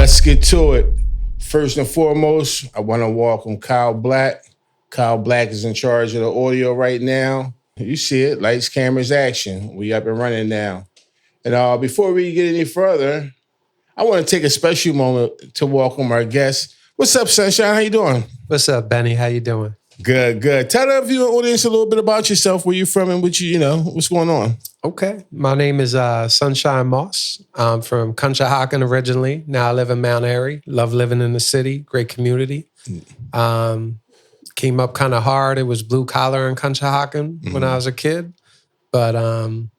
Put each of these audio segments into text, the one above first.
Let's get to it. First and foremost, I want to welcome Kyle Black. Kyle Black is in charge of the audio right now. You see it, lights, cameras, action. We up and running now. And before we get any further, I want to take a special moment to welcome our guest. What's up, Sunshine? How you doing? What's up, Benny? How you doing? Good, good. Tell the viewing audience a little bit about yourself, where you're from, and what's going on. Okay. My name is Sunshine Moss. I'm from Conshohocken originally. Now I live in Mount Airy. Love living in the city. Great community. Came up kind of hard. It was blue collar in Conshohocken when I was a kid. But, found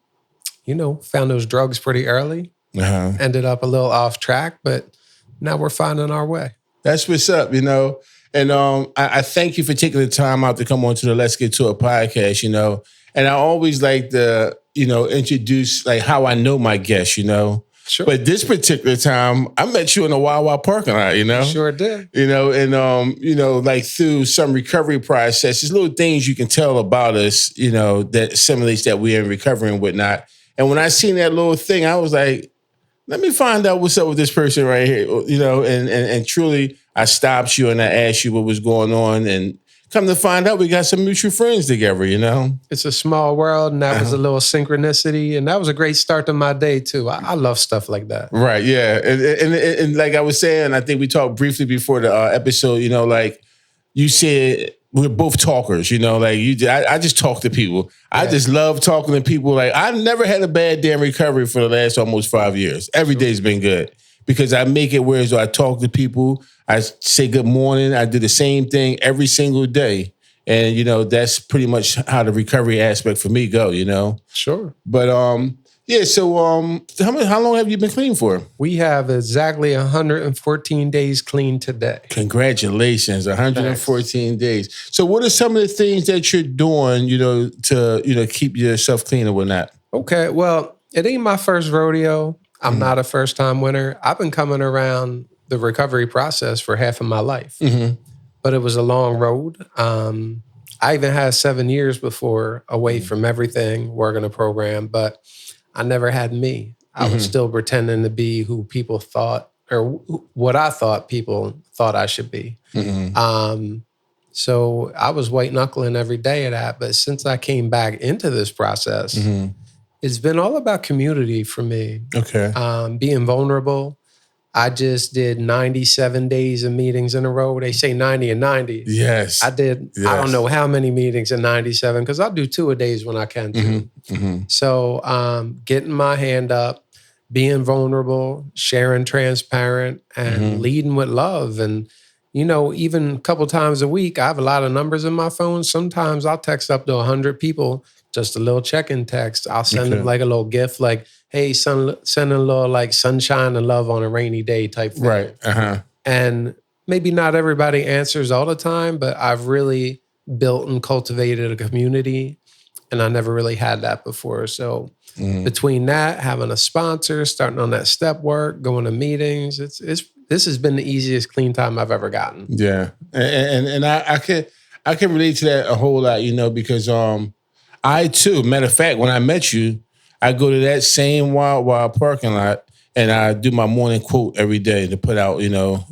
those drugs pretty early. Ended up a little off track, but now we're finding our way. That's what's up, And I thank you for taking the time out to come on to the Let's Get to It podcast, And I always like to, introduce like how I know my guests, Sure. But this particular time, I met you in a Wawa parking lot, Sure did. Like through some recovery process, there's little things you can tell about us, that simulates that we're in recovery and whatnot. And when I seen that little thing, I was like, let me find out what's up with this person right here, and truly I stopped you and I asked you what was going on, and come to find out we got some mutual friends together, It's a small world, and that was a little synchronicity, and that was a great start to my day too. I love stuff like that. Right, yeah. And like I was saying, I think we talked briefly before the episode, like you said, we're both talkers, I just talk to people. Yeah. I just love talking to people. Like I never had a bad day in recovery for the last almost 5 years. Every day's been good because I make it where I talk to people. I say good morning. I do the same thing every single day. And, that's pretty much how the recovery aspect for me go, Sure. But, so how long have you been clean for? We have exactly 114 days clean today. Congratulations, 114 days. So what are some of the things that you're doing, to keep yourself clean and whatnot? Okay, well, it ain't my first rodeo. I'm not a first-time winner. I've been coming around the recovery process for half of my life. But it was a long road. I even had 7 years before away from everything, working a program, but I never had me. I was still pretending to be who people thought, or what I thought people thought I should be. So I was white knuckling every day of that. But since I came back into this process, it's been all about community for me. Okay. Being vulnerable. I just did 97 days of meetings in a row. They say 90 and 90. Yes. I did, I don't know how many meetings in 97, because I'll do 2 a days when I can too. So getting my hand up, being vulnerable, sharing transparent, and leading with love. And, even a couple times a week, I have a lot of numbers in my phone. Sometimes I'll text up to 100 people, just a little check-in text. I'll send them like a little gift, like, hey, send a little like sunshine and love on a rainy day type thing. Right. And maybe not everybody answers all the time, but I've really built and cultivated a community, and I never really had that before. So between that, having a sponsor, starting on that step work, going to meetings, this has been the easiest clean time I've ever gotten. Yeah, and I can relate to that a whole lot, because I too, matter of fact, when I met you, I go to that same Wild parking lot and I do my morning quote every day to put out,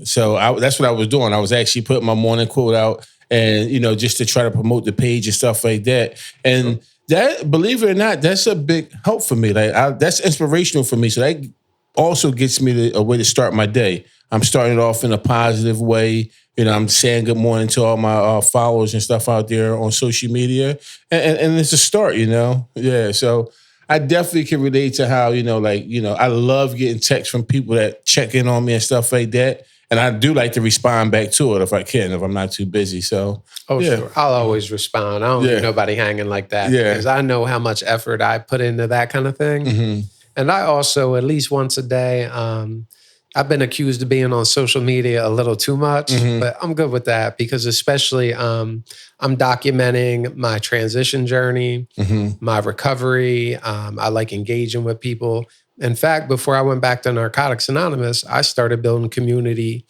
So that's what I was doing. I was actually putting my morning quote out and, just to try to promote the page and stuff like that. And that, believe it or not, that's a big help for me. Like that's inspirational for me. So that also gets me a way to start my day. I'm starting it off in a positive way. I'm saying good morning to all my followers and stuff out there on social media. And it's a start, Yeah, so I definitely can relate to how, I love getting texts from people that check in on me and stuff like that. And I do like to respond back to it if I can, if I'm not too busy. So, sure. I'll always respond. I don't need nobody hanging like that because I know how much effort I put into that kind of thing. And I also, at least once a day, I've been accused of being on social media a little too much, but I'm good with that because especially I'm documenting my transition journey, my recovery. I like engaging with people. In fact, before I went back to Narcotics Anonymous, I started building community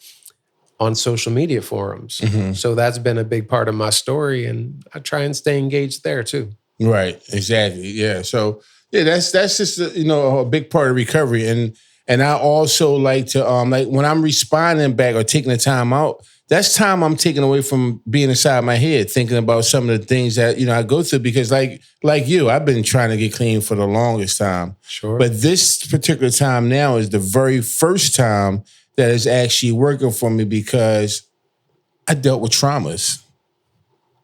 on social media forums. So that's been a big part of my story, and I try and stay engaged there too. Right, exactly, yeah. So yeah, that's just a big part of recovery, and And I also like to like when I'm responding back or taking the time out, that's time I'm taking away from being inside my head, thinking about some of the things that, I go through because like you, I've been trying to get clean for the longest time. Sure. But this particular time now is the very first time that is actually working for me because I dealt with traumas.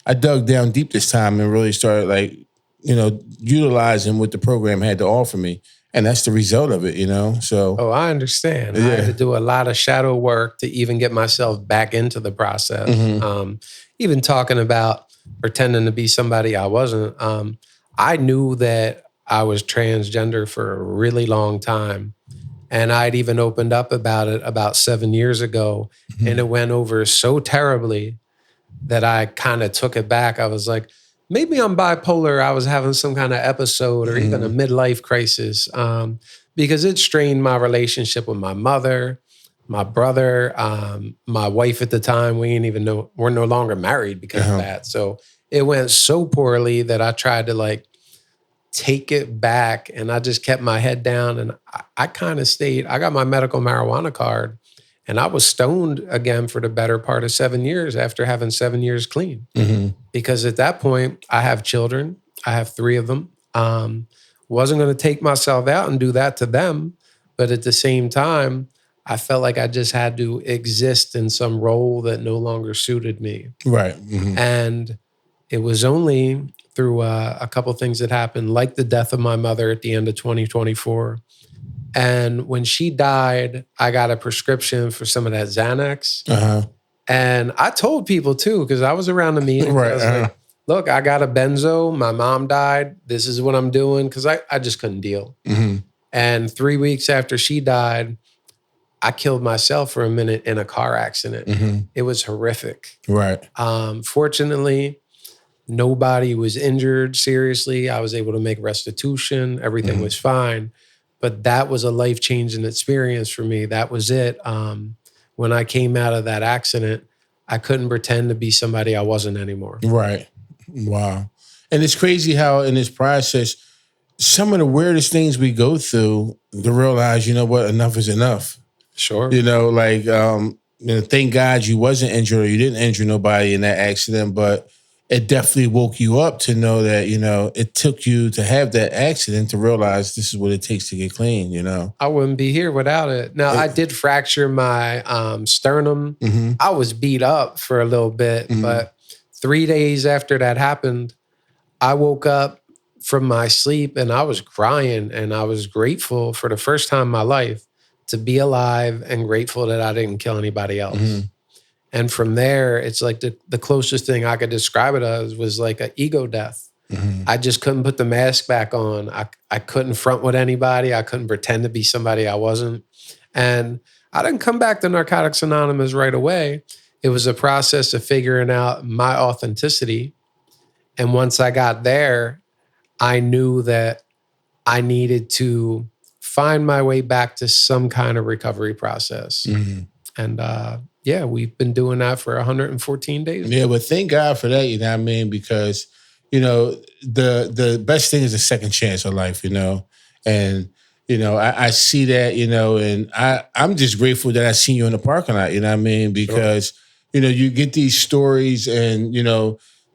I dug down deep this time and really started utilizing what the program had to offer me. And that's the result of it, So I understand. Yeah. I had to do a lot of shadow work to even get myself back into the process. Mm-hmm. Even talking about pretending to be somebody I wasn't. I knew that I was transgender for a really long time. And I'd even opened up about it about 7 years ago. Mm-hmm. And it went over so terribly that I kind of took it back. I was like, maybe I'm bipolar. I was having some kind of episode or even a midlife crisis because it strained my relationship with my mother, my brother, my wife at the time. We didn't even know, we're no longer married because of that. So it went so poorly that I tried to take it back and I just kept my head down and I kind of stayed. I got my medical marijuana card and I was stoned again for the better part of 7 years after having 7 years clean. Mm-hmm. Because at that point, I have children. I have 3 of them. Wasn't going to take myself out and do that to them. But at the same time, I felt like I just had to exist in some role that no longer suited me. Right. Mm-hmm. And it was only through a couple of things that happened, like the death of my mother at the end of 2024. And when she died, I got a prescription for some of that Xanax. Uh-huh. And I told people too, because I was around the meeting. Right. I was like, look, I got a benzo. My mom died. This is what I'm doing. Because I just couldn't deal. Mm-hmm. And 3 weeks after she died, I killed myself for a minute in a car accident. Mm-hmm. It was horrific. Right. Fortunately, nobody was injured seriously. I was able to make restitution. Everything was fine. But that was a life-changing experience for me. That was it. When I came out of that accident, I couldn't pretend to be somebody I wasn't anymore. Right. Wow. And it's crazy how in this process, some of the weirdest things we go through to realize, you know what, enough is enough. Sure. Thank God you wasn't injured or you didn't injure nobody in that accident, but it definitely woke you up to know that, it took you to have that accident to realize this is what it takes to get clean, I wouldn't be here without it. Now, I did fracture my sternum. Mm-hmm. I was beat up for a little bit, but 3 days after that happened, I woke up from my sleep and I was crying and I was grateful for the first time in my life to be alive and grateful that I didn't kill anybody else. Mm-hmm. And from there, it's like the closest thing I could describe it as was like an ego death. Mm-hmm. I just couldn't put the mask back on. I couldn't front with anybody. I couldn't pretend to be somebody I wasn't. And I didn't come back to Narcotics Anonymous right away. It was a process of figuring out my authenticity. And once I got there, I knew that I needed to find my way back to some kind of recovery process. Mm-hmm. And we've been doing that for 114 days. Yeah, but thank God for that, you know what I mean? Because, the best thing is a second chance of life, And, I see that, and I'm just grateful that I seen you in the parking lot, you know what I mean? Because, you get these stories and,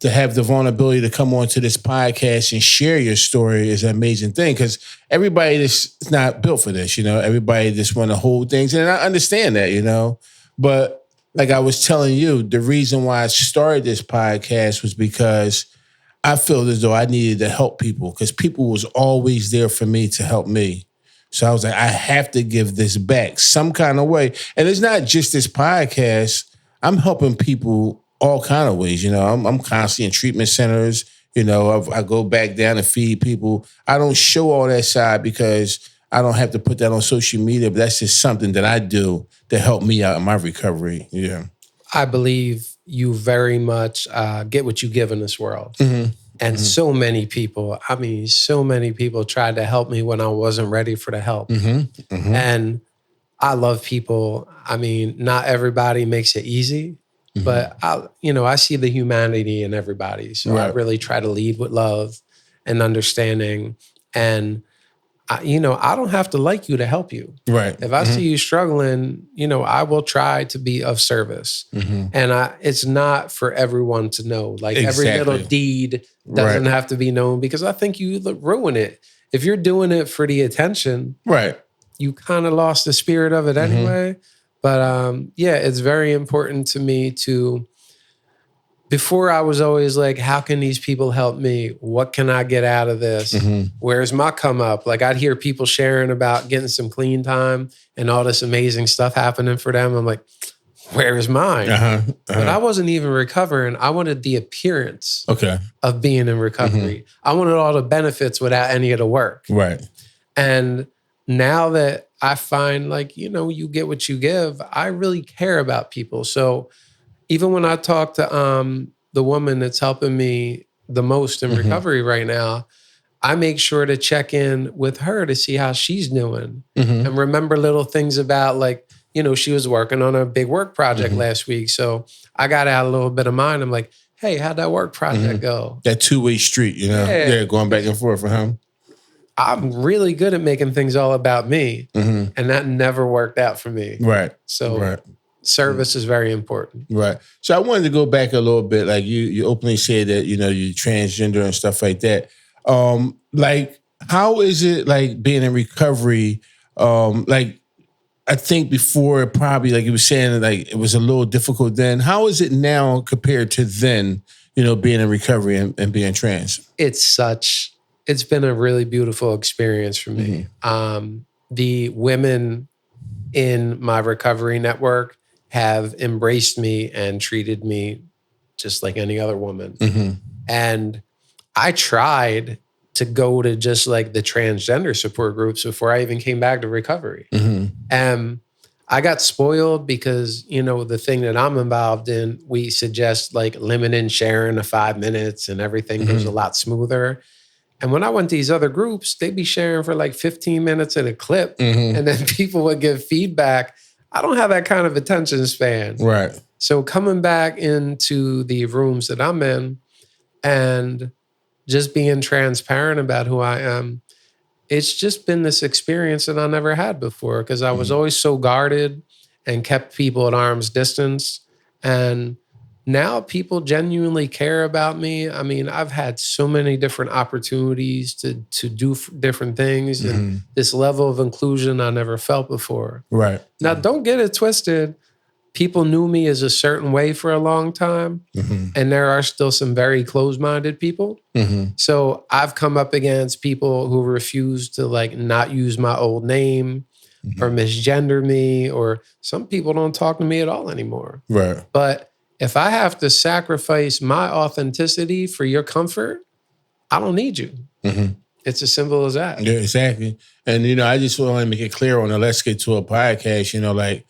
to have the vulnerability to come onto this podcast and share your story is an amazing thing because everybody is not built for this, Everybody just want to hold things. And I understand that, But like I was telling you, the reason why I started this podcast was because I feel as though I needed to help people because people was always there for me to help me. So I was like, I have to give this back some kind of way. And it's not just this podcast. I'm helping people all kind of ways. I'm constantly in treatment centers. I go back down and feed people. I don't show all that side because I don't have to put that on social media, but that's just something that I do to help me out in my recovery. Yeah. I believe you very much get what you give in this world. Mm-hmm. And so many people tried to help me when I wasn't ready for the help. Mm-hmm. Mm-hmm. And I love people. Not everybody makes it easy, but I see the humanity in everybody. So I really try to lead with love and understanding. And I don't have to like you to help you. Right. If I see you struggling, I will try to be of service. And it's not for everyone to know. Like every little deed doesn't have to be known, because I think you ruin it. If you're doing it for the attention, you kind of lost the spirit of it anyway. But it's very important to me to, before I was always like, how can these people help me? What can I get out of this? Where's my come up? Like I'd hear people sharing about getting some clean time and all this amazing stuff happening for them. I'm like, where's mine? But I wasn't even recovering. I wanted the appearance of being in recovery. I wanted all the benefits without any of the work. Right. And now that I find like, you get what you give, I really care about people. So even when I talk to the woman that's helping me the most in recovery right now, I make sure to check in with her to see how she's doing and remember little things about like, she was working on a big work project last week. So I got out a little bit of mine. I'm like, hey, how'd that work project go? That two-way street, Yeah, going back and forth for him. I'm really good at making things all about me. And that never worked out for me. Right. So service is very important. Right. So I wanted to go back a little bit. Like you openly said that, you're transgender and stuff like that. Like, how is it like being in recovery? Like, I think before probably like you were saying, like it was a little difficult then. How is it now compared to then, being in recovery and being trans? It's been a really beautiful experience for me. The women in my recovery network have embraced me and treated me just like any other woman. And I tried to go to just like the transgender support groups before I even came back to recovery. And I got spoiled because, the thing that I'm involved in, we suggest like limiting sharing to 5 minutes and everything goes a lot smoother. And when I went to these other groups, they'd be sharing for like 15 minutes in a clip. And then people would give feedback. I don't have that kind of attention span. Right. So coming back into the rooms that I'm in and just being transparent about who I am, it's just been this experience that I never had before, because I was always so guarded and kept people at arm's distance. And now people genuinely care about me. I mean, I've had so many different opportunities to do different things, and this level of inclusion I never felt before. Right. Now, don't get it twisted. People knew me as a certain way for a long time, and there are still some very closed-minded people. So I've come up against people who refuse to like not use my old name or misgender me, or some people don't talk to me at all anymore. Right. But if I have to sacrifice my authenticity for your comfort, I don't need you. It's as simple as that. Yeah, exactly. And, I just want to make it clear on the Let's Get to a podcast, like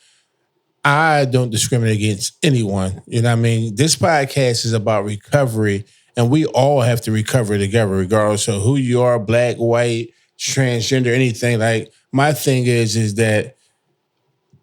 I don't discriminate against anyone. You know what I mean? This podcast is about recovery, and we all have to recover together, regardless of who you are, black, white, transgender, anything. Like my thing is that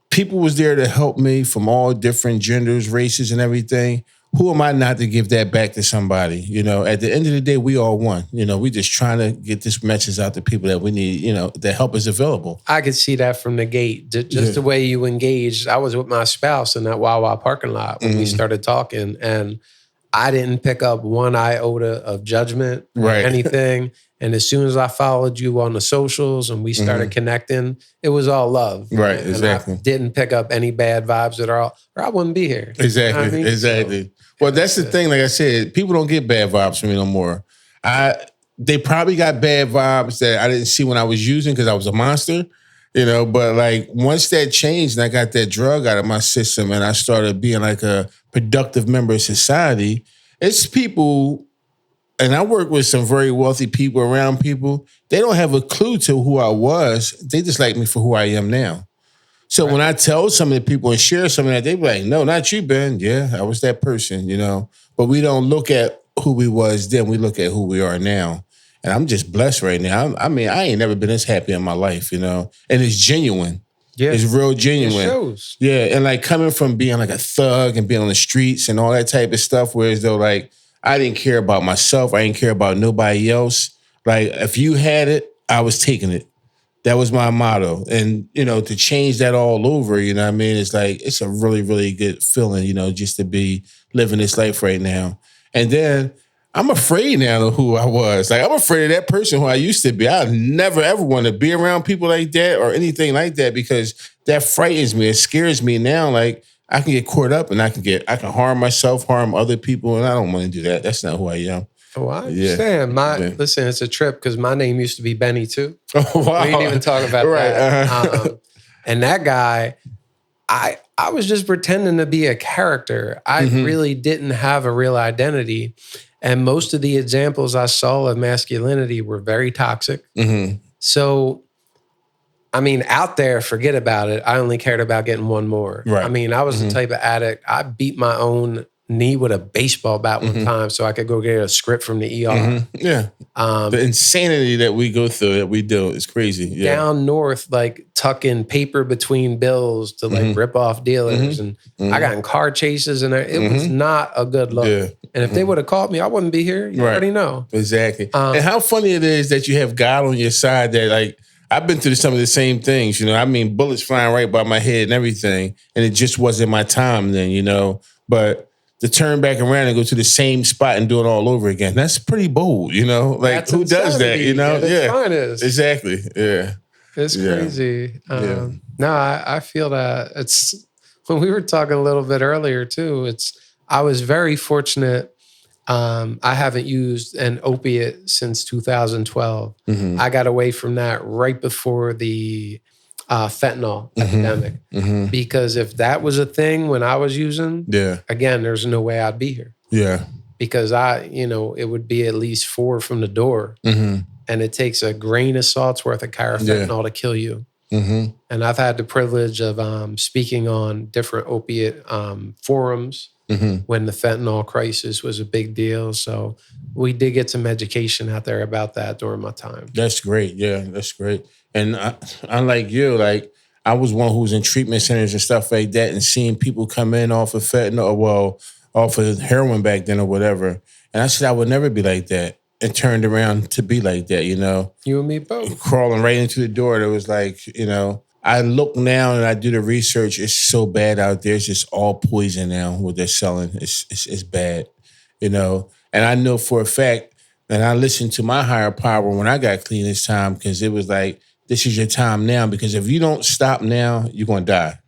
people was there to help me from all different genders, races, and everything. Who am I not to give that back to somebody? At the end of the day, we all one. We just trying to get this message out to people that we need, that help is available. I could see that from the gate. Just the way you engaged. I was with my spouse in that Wawa parking lot when we started talking, and I didn't pick up one iota of judgment or anything. And as soon as I followed you on the socials and we started connecting, it was all love. Right, and exactly. I didn't pick up any bad vibes at all, or I wouldn't be here. Exactly, you know what I mean? Exactly. So, well, that's the thing. Like I said, people don't get bad vibes from me no more. They probably got bad vibes that I didn't see when I was using because I was a monster, But like once that changed and I got that drug out of my system and I started being like a productive member of society, it's people. And I work with some very wealthy people around people. They don't have a clue to who I was. They just like me for who I am now. So when I tell some of the people and share some of that, they be like, no, not you, Ben. Yeah, I was that person, But we don't look at who we was then. We look at who we are now. And I'm just blessed right now. I ain't never been this happy in my life, And it's genuine. Yeah. It's real genuine. It shows. Yeah, and like coming from being like a thug and being on the streets and all that type of stuff, whereas though like, I didn't care about myself. I didn't care about nobody else. Like, if you had it, I was taking it. That was my motto. And, to change that all over, you know what I mean? It's like, it's a really, really good feeling, just to be living this life right now. And then I'm afraid now of who I was. Like, I'm afraid of that person who I used to be. I never, ever want to be around people like that or anything like that because that frightens me. It scares me now. Like, I can get caught up and I can harm myself, harm other people. And I don't want to do that. That's not who I am. Oh, I understand. Listen, it's a trip because my name used to be Benny too. Oh, wow. We didn't even talk about that. Uh-huh. And that guy, I was just pretending to be a character. I really didn't have a real identity. And most of the examples I saw of masculinity were very toxic. So, I mean, out there, forget about it. I only cared about getting one more. Right. I mean, I was the type of addict. I beat my own knee with a baseball bat one time so I could go get a script from the ER. Yeah. The insanity that we go through, that we do, is crazy. Yeah. Down north, like tucking paper between bills to like rip off dealers. And I got in car chases and it was not a good look. Yeah. And if they would have caught me, I wouldn't be here. You already know. Exactly. And how funny it is that you have God on your side that like, I've been through some of the same things, I mean, bullets flying right by my head and everything. And it just wasn't my time then, but to turn back around and go to the same spot and do it all over again. That's pretty bold, Like, that's who does that, Yeah, exactly. Yeah. It's crazy. No, I feel that it's, when we were talking a little bit earlier too, I was very fortunate. I haven't used an opiate since 2012. I got away from that right before the fentanyl epidemic. Because if that was a thing when I was using, again, there's no way I'd be here. Yeah. Because it would be at least 4 from the door. And it takes a grain of salt's worth of carfentanil to kill you. And I've had the privilege of speaking on different opiate forums when the fentanyl crisis was a big deal. So we did get some education out there about that during my time. That's great. Yeah, that's great. And unlike you, like I was one who was in treatment centers and stuff like that and seeing people come in off of fentanyl, off of heroin back then or whatever. And I said I would never be like that and turned around to be like that, You and me both. Crawling right into the door. It was like, I look now and I do the research. It's so bad out there. It's just all poison now, what they're selling. It's bad, And I know for a fact, and I listened to my higher power when I got clean this time because it was like, this is your time now, because if you don't stop now, you're going to die.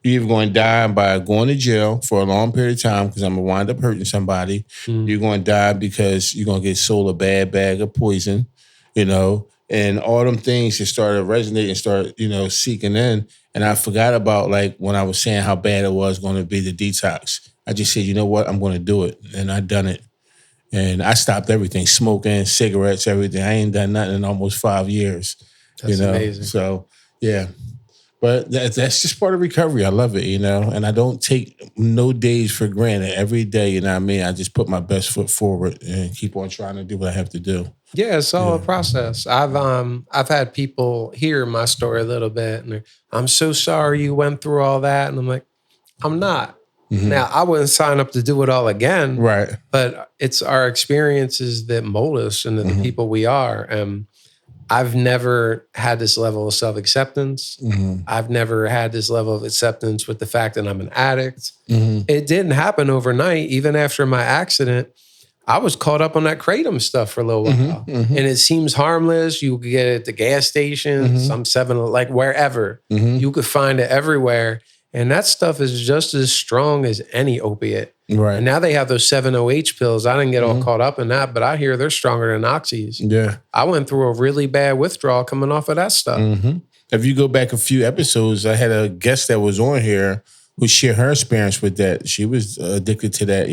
You're either going to die by going to jail for a long period of time because I'm going to wind up hurting somebody. You're going to die because you're going to get sold a bad bag of poison, and all them things just started resonating and started, seeking in. And I forgot about like when I was saying how bad it was going to be the detox. I just said, you know what, I'm going to do it. And I done it. And I stopped everything, smoking, cigarettes, everything. I ain't done nothing in almost 5 years. That's amazing. So, yeah. But that's just part of recovery. I love it, and I don't take no days for granted. Every day, you know what I mean? I just put my best foot forward and keep on trying to do what I have to do. Yeah, it's all a process. I've had people hear my story a little bit and I'm so sorry you went through all that. And I'm like, I'm not. Now, I wouldn't sign up to do it all again. Right. But it's our experiences that mold us into the people we are. I've never had this level of self-acceptance. I've never had this level of acceptance with the fact that I'm an addict. It didn't happen overnight. Even after my accident, I was caught up on that kratom stuff for a little while. And it seems harmless. You could get it at the gas station, some 7, like wherever. You could find it everywhere. And that stuff is just as strong as any opiate. Right. And now they have those 7-OH pills. I didn't get all caught up in that, but I hear they're stronger than oxys. Yeah. I went through a really bad withdrawal coming off of that stuff. If you go back a few episodes, I had a guest that was on here who shared her experience with that. She was addicted to that,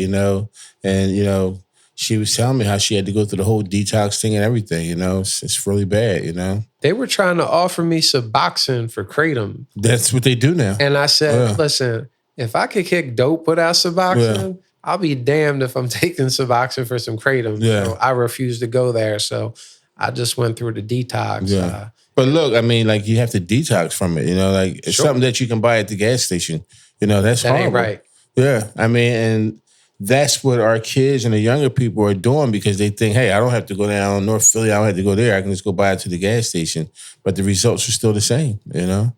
and, she was telling me how she had to go through the whole detox thing and everything, It's really bad, They were trying to offer me Suboxone for kratom. That's what they do now. And I said, listen, if I could kick dope without Suboxone, I'll be damned if I'm taking Suboxone for some kratom. Yeah. So I refuse to go there. So I just went through the detox. Yeah. But look, I mean, like you have to detox from it, it's something that you can buy at the gas station. That's that horrible. Ain't right. Yeah. I mean, and that's what our kids and the younger people are doing because they think, hey, I don't have to go down North Philly. I don't have to go there. I can just go by to the gas station. But the results are still the same, And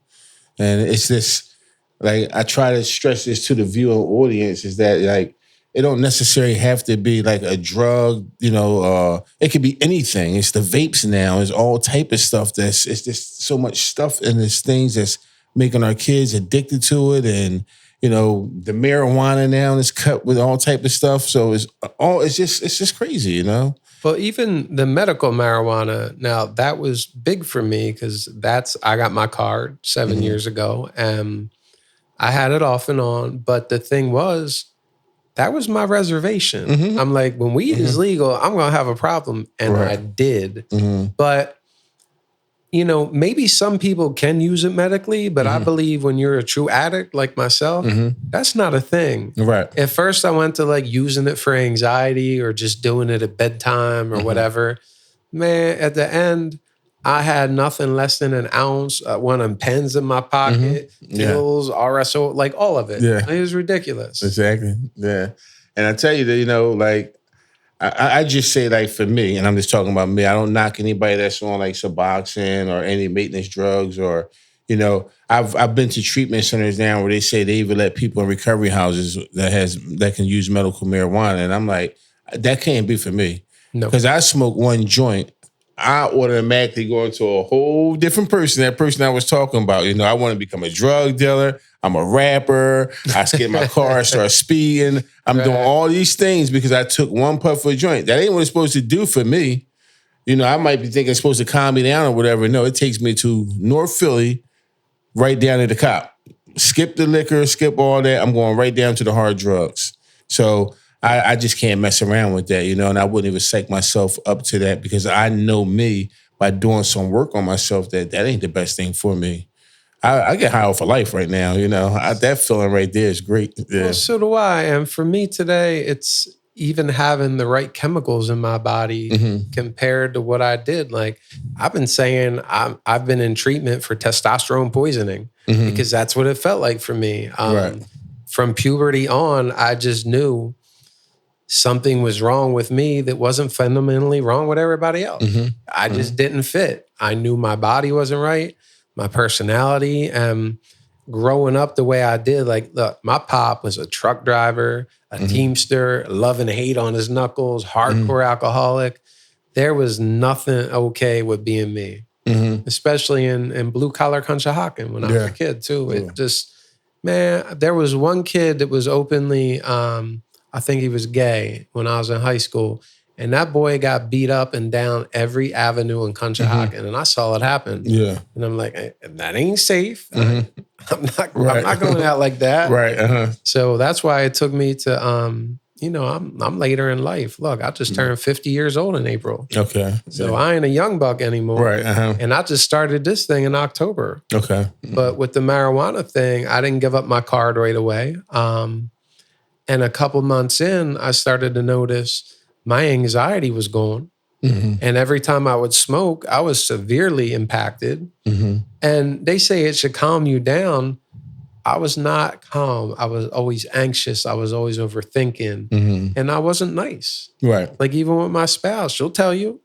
it's this, like, I try to stress this to the viewing audience is that, like, it don't necessarily have to be like a drug, it could be anything. It's the vapes now. It's all type of stuff it's just so much stuff and there's things that's making our kids addicted to it. And, the marijuana now is cut with all type of stuff. So it's just crazy, Well, even the medical marijuana, now that was big for me because I got my card 7 years ago and I had it off and on. But the thing was, that was my reservation. I'm like, when weed is legal, I'm going to have a problem. And I did. But, maybe some people can use it medically, but I believe when you're a true addict like myself, that's not a thing. Right. At first, I went to like using it for anxiety or just doing it at bedtime or whatever. Man, at the end, I had nothing less than an ounce, one of them pens in my pocket, pills, RSO, like all of it. Yeah. It was ridiculous. Exactly. Yeah. And I tell you that, like, I just say, like, for me, and I'm just talking about me, I don't knock anybody that's on like Suboxone or any maintenance drugs or, I've been to treatment centers now where they say they even let people in recovery houses that can use medical marijuana. And I'm like, that can't be for me. No. Because I smoke one joint, I automatically go into a whole different person, that person I was talking about. I want to become a drug dealer. I'm a rapper. I get in my car, start speeding. I'm doing all these things because I took one puff of a joint. That ain't what it's supposed to do for me. I might be thinking it's supposed to calm me down or whatever. No, it takes me to North Philly, right down to the cop. Skip the liquor, skip all that. I'm going right down to the hard drugs. So I just can't mess around with that, and I wouldn't even psych myself up to that because I know me by doing some work on myself that ain't the best thing for me. I get high off of life right now, that feeling right there is great. Yeah. Well, so do I. And for me today, it's even having the right chemicals in my body compared to what I did. Like I've been saying, I've been in treatment for testosterone poisoning because that's what it felt like for me. From puberty on, I just knew something was wrong with me that wasn't fundamentally wrong with everybody else. I just didn't fit. I knew my body wasn't right, my personality, and growing up the way I did. Like, look, my pop was a truck driver, a teamster, love and hate on his knuckles, hardcore alcoholic. There was nothing okay with being me, especially in blue collar Conshohocken when I was a kid too. It just, man, there was one kid that was openly, I think he was gay when I was in high school. And that boy got beat up and down every avenue in Conshohocken. And I saw it happen. Yeah. And I'm like, that ain't safe. I'm not going out like that. Right. So that's why it took me to, I'm later in life. Look, I just turned 50 years old in April. Okay. So I ain't a young buck anymore. Right. And I just started this thing in October. Okay. But with the marijuana thing, I didn't give up my card right away. And a couple months in, I started to notice my anxiety was gone. And every time I would smoke, I was severely impacted. And they say it should calm you down. I was not calm. I was always anxious. I was always overthinking. And I wasn't nice. Right. Like even with my spouse, she'll tell you.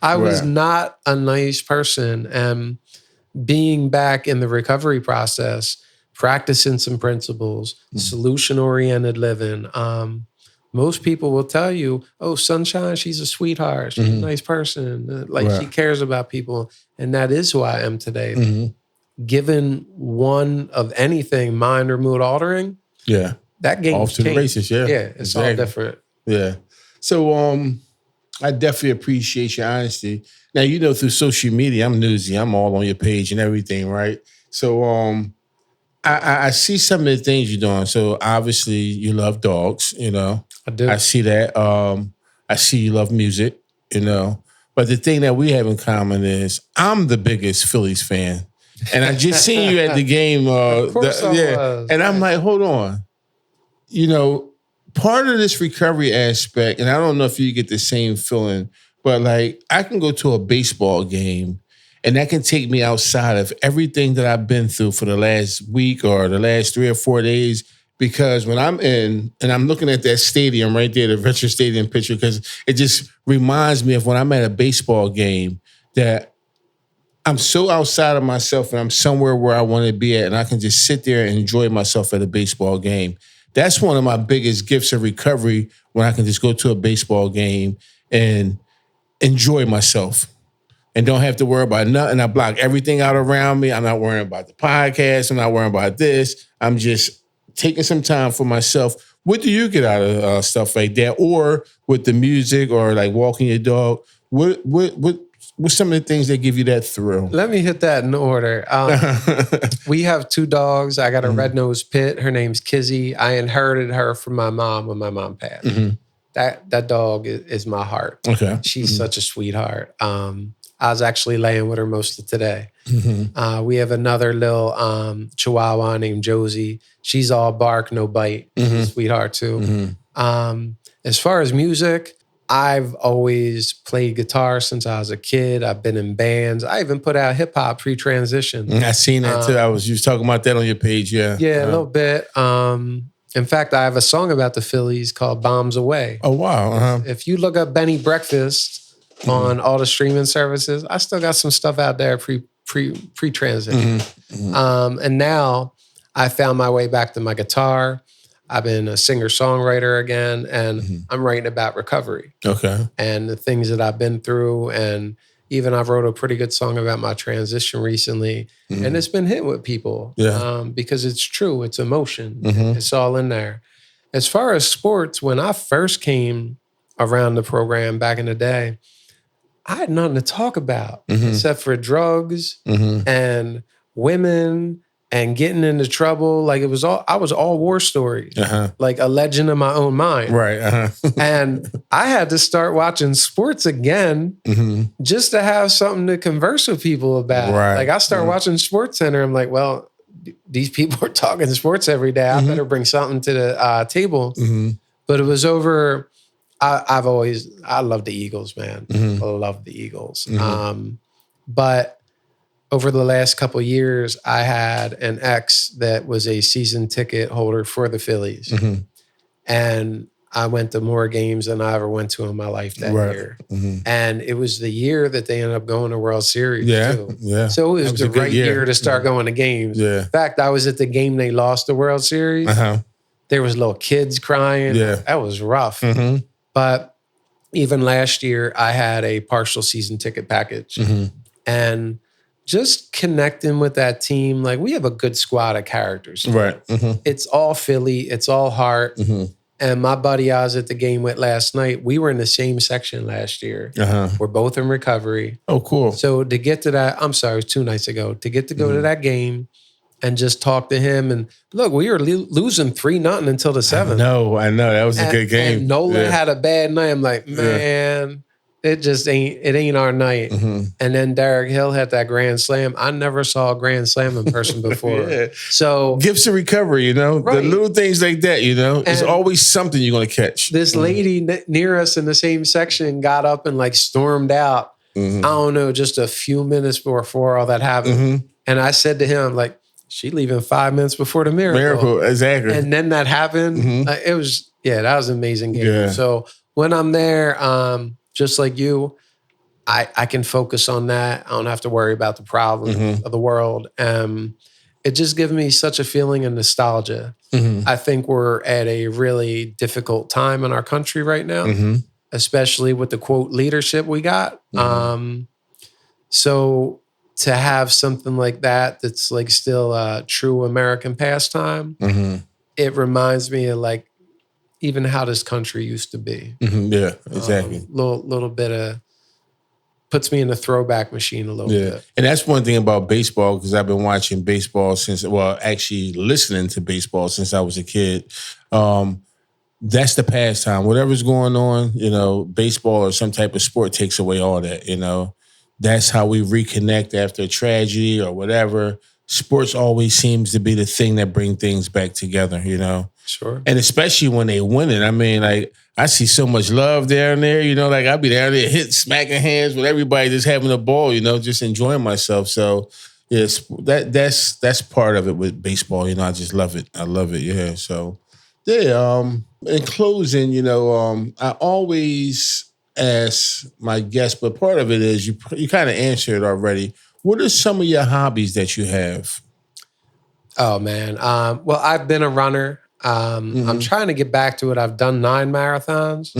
I was not a nice person. And being back in the recovery process, practicing some principles, solution-oriented living. Most people will tell you, oh, Sunshine, she's a sweetheart. She's a nice person. She cares about people. And that is who I am today. Given one of anything, mind or mood altering, that game off to the races, Yeah, it's all different. Yeah. So I definitely appreciate your honesty. Now, through social media, I'm newsy. I'm all on your page and everything, right? So I see some of the things you're doing. So obviously you love dogs, I do. I see that. I see you love music, But the thing that we have in common is I'm the biggest Phillies fan. And I just seen you at the game. Of course I was. And I'm like, hold on. Part of this recovery aspect, and I don't know if you get the same feeling, but like I can go to a baseball game and that can take me outside of everything that I've been through for the last week or the last 3 or 4 days because when I'm in and I'm looking at that stadium right there, the Venture Stadium picture, because it just reminds me of when I'm at a baseball game that I'm so outside of myself and I'm somewhere where I want to be at and I can just sit there and enjoy myself at a baseball game. That's one of my biggest gifts of recovery, when I can just go to a baseball game and enjoy myself and don't have to worry about nothing. I block everything out around me. I'm not worrying about the podcast. I'm not worrying about this. I'm just taking some time for myself. What do you get out of stuff like that, or with the music, or like walking your dog? What's some of the things that give you that thrill? Let me hit that in order. We have 2 dogs. I got a red-nosed pit. Her name's Kizzy. I inherited her from my mom when my mom passed. That dog is my heart. Okay. She's such a sweetheart. I was actually laying with her most of today. We have another little Chihuahua named Josie. She's all bark, no bite. She's a sweetheart too. As far as music, I've always played guitar since I was a kid. I've been in bands. I even put out hip hop pre-transition. I seen that too. You was talking about that on your page, yeah. Yeah, a little bit. In fact, I have a song about the Phillies called "Bombs Away." Oh wow! If you look up Benny Breakfast on all the streaming services, I still got some stuff out there pre-transition. And now I found my way back to my guitar. I've been a singer-songwriter again, and I'm writing about recovery. Okay. And the things that I've been through, and even I've wrote a pretty good song about my transition recently, and it's been hit with people because it's true. It's emotion. It's all in there. As far as sports, when I first came around the program back in the day, I had nothing to talk about except for drugs and women and getting into trouble. Like I was all war stories, like a legend in my own mind. Right. And I had to start watching sports again just to have something to converse with people about. Right. Like I started watching Sports Center. I'm like, well, these people are talking sports every day. I better bring something to the table. But it was over. I love the Eagles, man. I love the Eagles. But over the last couple of years, I had an ex that was a season ticket holder for the Phillies. And I went to more games than I ever went to in my life that year. And it was the year that they ended up going to World Series too. Yeah. So it was the right year to start going to games. Yeah. In fact, I was at the game they lost the World Series. There was little kids crying. Yeah. That was rough. But even last year, I had a partial season ticket package. And just connecting with that team, like we have a good squad of characters. Right. It's all Philly. It's all heart. And my buddy I was at the game with last night, we were in the same section last year. We're both in recovery. Oh, cool. So to get to that, I'm sorry, it was 2 nights ago, to get to go to that game and just talk to him. And look, we were losing 3-0 until the 7th. I know. That was a good game. And Nolan had a bad night. I'm like, man, it just ain't our night. And then Derek Hill had that grand slam. I never saw a grand slam in person before. So gifts of recovery, the little things like that, there's always something you're going to catch. This lady near us in the same section got up and like stormed out. I don't know, just a few minutes before all that happened. And I said to him, like, she leaving 5 minutes before the miracle. Exactly. And then that happened. It was, that was an amazing game. So when I'm there, just like you, I can focus on that. I don't have to worry about the problems of the world. It just gives me such a feeling of nostalgia. I think we're at a really difficult time in our country right now, especially with the quote leadership we got. So to have something like that's like still a true American pastime, it reminds me of like even how this country used to be. Yeah, exactly. Little bit of puts me in the throwback machine a little bit. And that's one thing about baseball, because I've been watching baseball actually listening to baseball since I was a kid. That's the pastime. Whatever's going on, baseball or some type of sport takes away all that, That's how we reconnect after a tragedy or whatever. Sports always seems to be the thing that bring things back together, Sure. And especially when they win it. I mean, like, I see so much love down there, like I'll be down there smacking hands with everybody just having a ball, just enjoying myself. So, Yes, that's part of it with baseball. I just love it. I love it. Yeah. So, yeah. In closing, I always ask my guests, but part of it is you kind of answered already. What are some of your hobbies that you have? Oh man. Well, I've been a runner. I'm trying to get back to it. I've done 9 marathons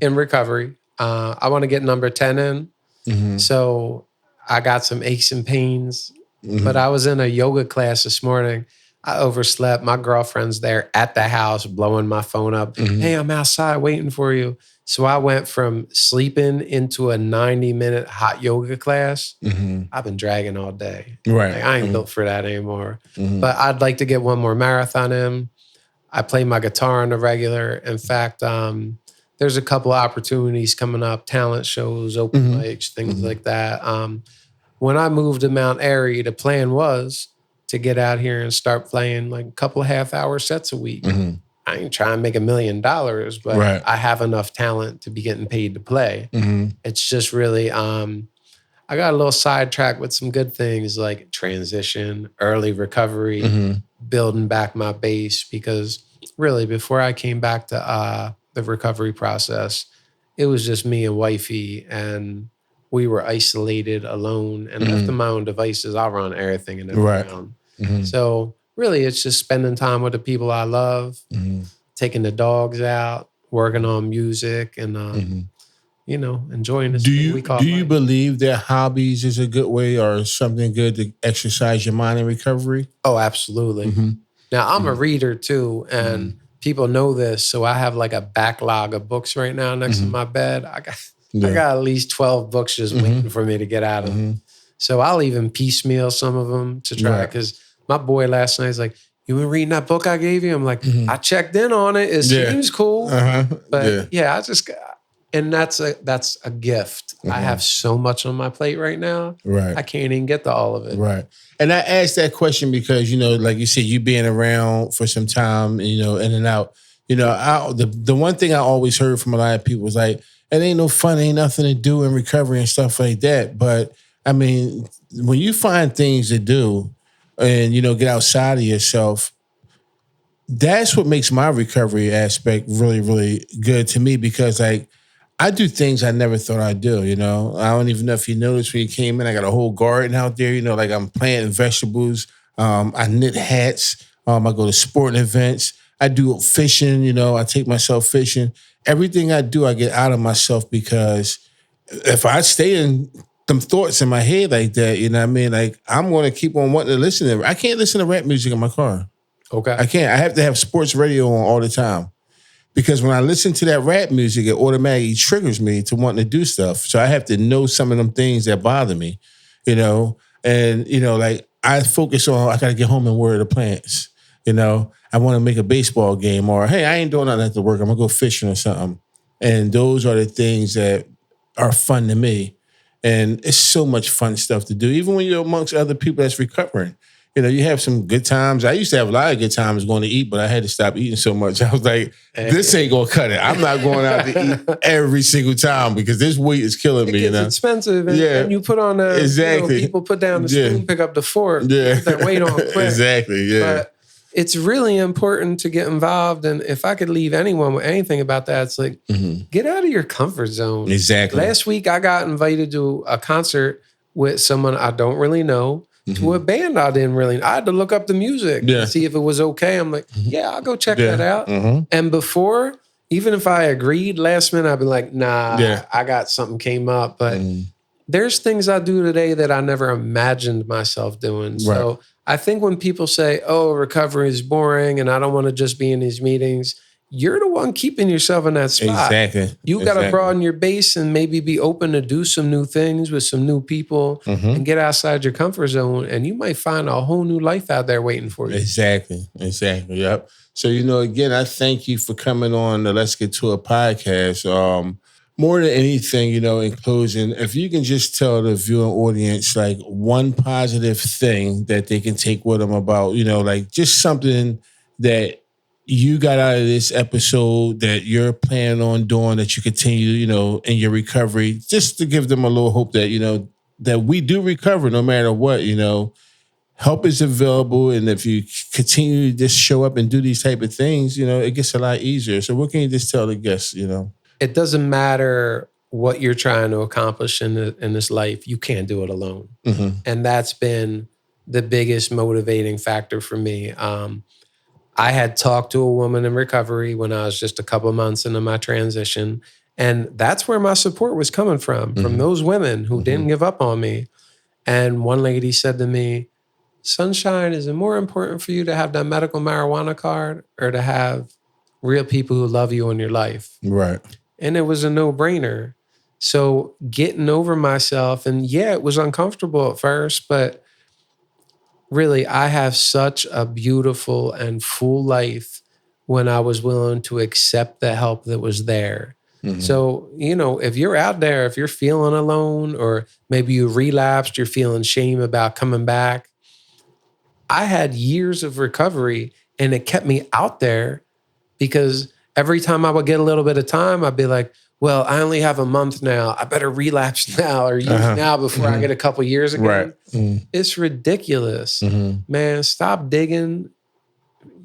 in recovery. I want to get number 10 in. So I got some aches and pains. But I was in a yoga class this morning. I overslept. My girlfriend's there at the house blowing my phone up. Hey, I'm outside waiting for you. So I went from sleeping into a 90-minute hot yoga class. I've been dragging all day. Right. Like, I ain't built for that anymore. But I'd like to get one more marathon in. I play my guitar on the regular. In fact, there's a couple of opportunities coming up, talent shows, open mics, things like that. When I moved to Mount Airy, the plan was to get out here and start playing like a couple of half-hour sets a week. I ain't trying to make $1 million, but I have enough talent to be getting paid to play. It's just really, I got a little sidetracked with some good things like transition, early recovery, building back my base, because really before I came back to the recovery process, it was just me and wifey, and we were isolated, alone, and left to my own devices. I run everything and everything. So really, it's just spending time with the people I love, taking the dogs out, working on music, and enjoying this thing we call life. Do you believe that hobbies is a good way or something good to exercise your mind in recovery? Oh, absolutely. Now, I'm a reader too, and people know this. So I have like a backlog of books right now next to my bed. I got at least 12 books just waiting for me to get out of. So I'll even piecemeal some of them to try, because my boy last night is like, you been reading that book I gave you? I'm like, I checked in on it. It seems cool. But I just, and that's a gift. I have so much on my plate right now. I can't even get to all of it. And I asked that question because, like you said, you being around for some time, in and out. The one thing I always heard from a lot of people was like, it ain't no fun, ain't nothing to do in recovery and stuff like that. But I mean, when you find things to do and, get outside of yourself, that's what makes my recovery aspect really, really good to me, because like I do things I never thought I'd do, I don't even know if you noticed when you came in, I got a whole garden out there, like I'm planting vegetables. I knit hats. I go to sporting events. I do fishing, I take myself fishing. Everything I do, I get out of myself, because if I stay in them thoughts in my head like that, you know what I mean? Like, I'm going to keep on wanting to listen to it. I can't listen to rap music in my car. Okay. I can't. I have to have sports radio on all the time, because when I listen to that rap music, it automatically triggers me to wanting to do stuff. So I have to know some of them things that bother me, and, like I focus on, I got to get home and water the plants, I want to make a baseball game, or, hey, I ain't doing nothing after work. I'm going to go fishing or something. And those are the things that are fun to me. And it's so much fun stuff to do, even when you're amongst other people that's recovering. You have some good times. I used to have a lot of good times going to eat, but I had to stop eating so much. I was like, this ain't going to cut it. I'm not going out to eat every single time, because this weight is killing me. It's expensive. And you put on people put down the spoon, pick up the fork, put that weight on quick. Exactly, But it's really important to get involved. And if I could leave anyone with anything about that, it's like, get out of your comfort zone. Exactly. Last week, I got invited to a concert with someone I don't really know, to a band I didn't really know. I had to look up the music and see if it was okay. I'm like, I'll go check that out. And before, even if I agreed last minute, I'd be like, nah, I got something came up. But there's things I do today that I never imagined myself doing. So I think when people say, oh, recovery is boring and I don't want to just be in these meetings, you're the one keeping yourself in that spot. Exactly. You got to broaden your base and maybe be open to do some new things with some new people and get outside your comfort zone. And you might find a whole new life out there waiting for you. Exactly. Yep. So, again, I thank you for coming on the Let's Get To It podcast. More than anything, in closing, if you can just tell the viewing audience, like, one positive thing that they can take with them about, like just something that you got out of this episode that you're planning on doing, that you continue, in your recovery, just to give them a little hope that, that we do recover no matter what, help is available. And if you continue to just show up and do these type of things, it gets a lot easier. So what can you just tell the guests, It doesn't matter what you're trying to accomplish in this life. You can't do it alone. Mm-hmm. And that's been the biggest motivating factor for me. I had talked to a woman in recovery when I was just a couple of months into my transition. And that's where my support was coming from those women who didn't give up on me. And one lady said to me, Sunshine, is it more important for you to have that medical marijuana card or to have real people who love you in your life? Right. And it was a no-brainer. So getting over myself, and yeah, it was uncomfortable at first, but really, I have such a beautiful and full life when I was willing to accept the help that was there. Mm-hmm. So, if you're out there, if you're feeling alone, or maybe you relapsed, you're feeling shame about coming back. I had years of recovery and it kept me out there because every time I would get a little bit of time, I'd be like, well, I only have a month now. I better relapse now or use now before I get a couple years again. Right. Mm-hmm. It's ridiculous. Mm-hmm. Man, stop digging.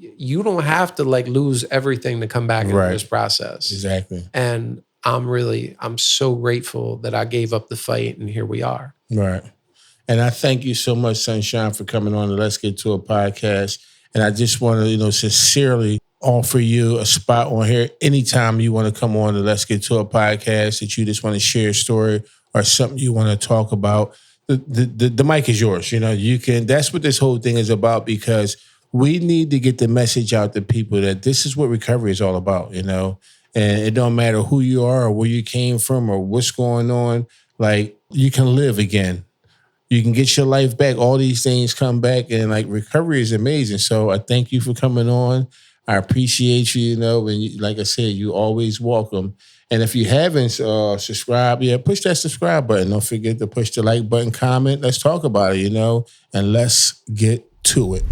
You don't have to lose everything to come back into this process. Exactly. And I'm so grateful that I gave up the fight and here we are. Right. And I thank you so much, Sunshine, for coming on the Let's Get To It podcast. And I just want to, sincerely offer you a spot on here anytime you want to come on the Let's Get To It podcast, that you just want to share a story or something you want to talk about. The mic is yours. You can. That's what this whole thing is about, because we need to get the message out to people that this is what recovery is all about, and it don't matter who you are or where you came from or what's going on. You can live again. You can get your life back. All these things come back, and recovery is amazing. So I thank you for coming on. I appreciate you, and like I said, you always welcome. And if you haven't subscribed yet, push that subscribe button. Don't forget to push the like button, comment. Let's talk about it, and let's get to it.